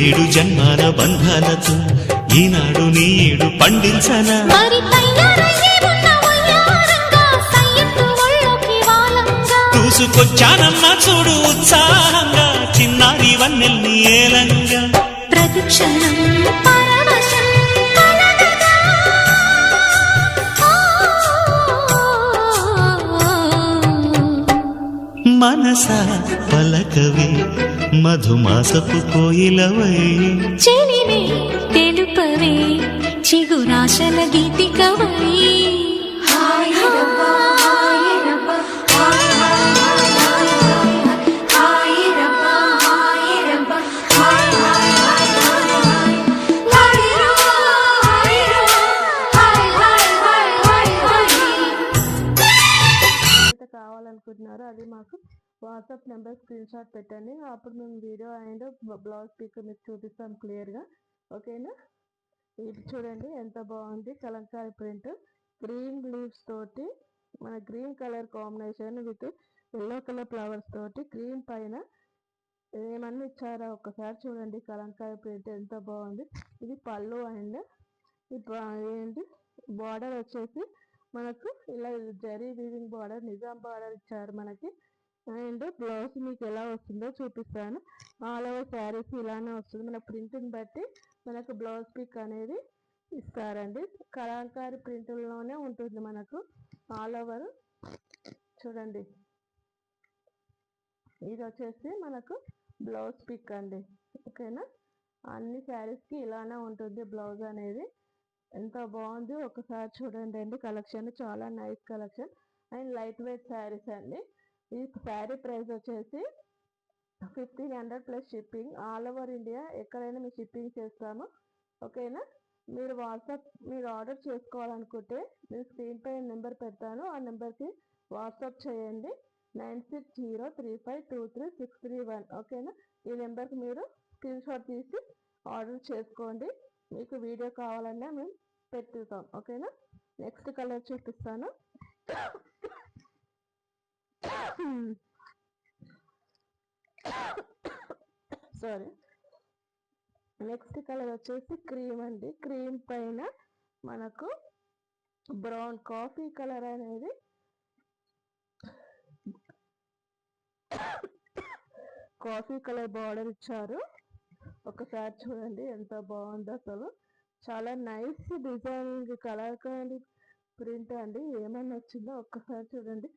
ఏడు జన్మాల బంధాలతో ఈనాడు నీడు పండించనా చూసుకొచ్చానమ్మా చూడు ఉత్సాహంగా చిన్నారి వన్నెల్ని ఏలంగా ప్రతిక్షణం మనసా పలకవే మధుమాసపు కోయిలవై చెలిమే తెలుపవే చిగురాశల గీతికవై కావాలనుకుంటున్నారో అది మాకు వాట్సాప్ నెంబర్ స్క్రీన్ షాట్ పెట్టండి. అప్పుడు మేము వీడియో అండ్ బ్లౌజ్ పిక్ మీకు చూపిస్తాం క్లియర్గా. ఓకేనా? ఇది చూడండి ఎంత బాగుంది కలంకారీ ప్రింట్, గ్రీన్ లీవ్స్ తోటి మన green colour combination with yellow colour flowers తోటి గ్రీన్ పైన ఏమన్నా ఇచ్చారా ఒక్కసారి చూడండి. కలంకారీ ప్రింట్ ఎంత బాగుంది. ఇది పళ్ళు అండ్ ఏంటి బార్డర్ వచ్చేసి మనకు ఇలా zari weaving border Nizam border ఇచ్చారు మనకి. అండ్ బ్లౌజ్ మీకు ఎలా వస్తుందో చూపిస్తాను. ఆల్ ఓవర్ శారీస్ ఇలానే వస్తుంది. మన ప్రింట్ని బట్టి మనకు బ్లౌజ్ పిక్ అనేది ఇస్తారండి. కలంకారీ ప్రింట్లోనే ఉంటుంది మనకు ఆల్ ఓవర్. చూడండి ఇది వచ్చేసి మనకు బ్లౌజ్ పిక్ అండి. ఓకేనా? అన్ని శారీస్కి ఇలానే ఉంటుంది బ్లౌజ్ అనేది. ఎంత బాగుంది ఒకసారి చూడండి అండి. కలెక్షన్ చాలా nice collection and light weight saris అండి. ఈ శారీ ప్రైస్ వచ్చేసి 1500 plus shipping. All over India ఎక్కడైనా మేము షిప్పింగ్ చేస్తాము. ఓకేనా? మీరు ఆర్డర్ చేసుకోవాలనుకుంటే నేను స్క్రీన్ పై నెంబర్ పెడతాను. ఆ నెంబర్కి వాట్సాప్ చేయండి 9603523631. ఓకేనా? ఈ నెంబర్కి మీరు స్క్రీన్ షాట్ తీసి ఆర్డర్ చేసుకోండి. మీకు వీడియో కావాలన్నా మేము పెట్టుతాం. ఓకేనా? నెక్స్ట్ కలర్ చూపిస్తాను. సారీ, నెక్స్ట్ కలర్ వచ్చేసి క్రీమ్ అండి. క్రీమ్ పైన మనకు బ్రౌన్ కాఫీ కలర్ అనేది కాఫీ కలర్ బార్డర్ ఇచ్చారు. ఒకసారి చూడండి ఎంత బాగుందో. అసలు చాలా నైస్ డిజైనింగ్ కలర్ ప్రింట్ అండి. ఏమైనా వచ్చిందో ఒక్కసారి చూడండి.